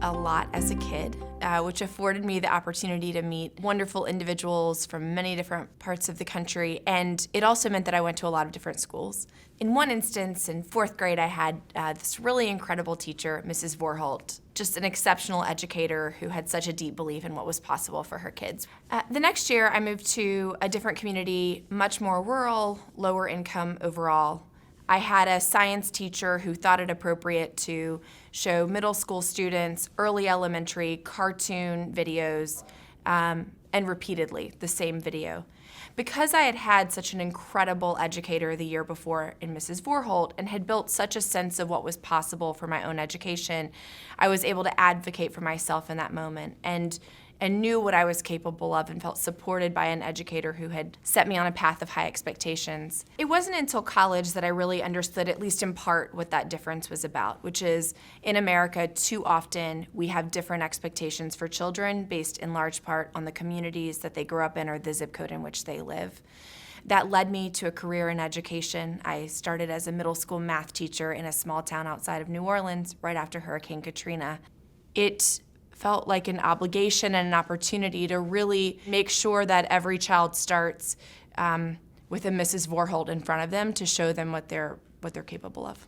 a lot as a kid, which afforded me the opportunity to meet wonderful individuals from many different parts of the country, and it also meant that I went to a lot of different schools. In one instance, in 4th grade, I had this really incredible teacher, Mrs. Vorholt, just an exceptional educator who had such a deep belief in what was possible for her kids. The next year, I moved to a different community, much more rural, lower income overall. I had a science teacher who thought it appropriate to show middle school students, early elementary, cartoon videos, and repeatedly the same video. Because I had had such an incredible educator the year before in Mrs. Vorholt and had built such a sense of what was possible for my own education, I was able to advocate for myself in that moment and knew what I was capable of and felt supported by an educator who had set me on a path of high expectations. It wasn't until college that I really understood, at least in part, what that difference was about, which is in America, too often we have different expectations for children based in large part on the communities that they grew up in or the zip code in which they live. That led me to a career in education. I started as a middle school math teacher in a small town outside of New Orleans right after Hurricane Katrina. It felt like an obligation and an opportunity to really make sure that every child starts with a Mrs. Vorholt in front of them to show them what they're capable of.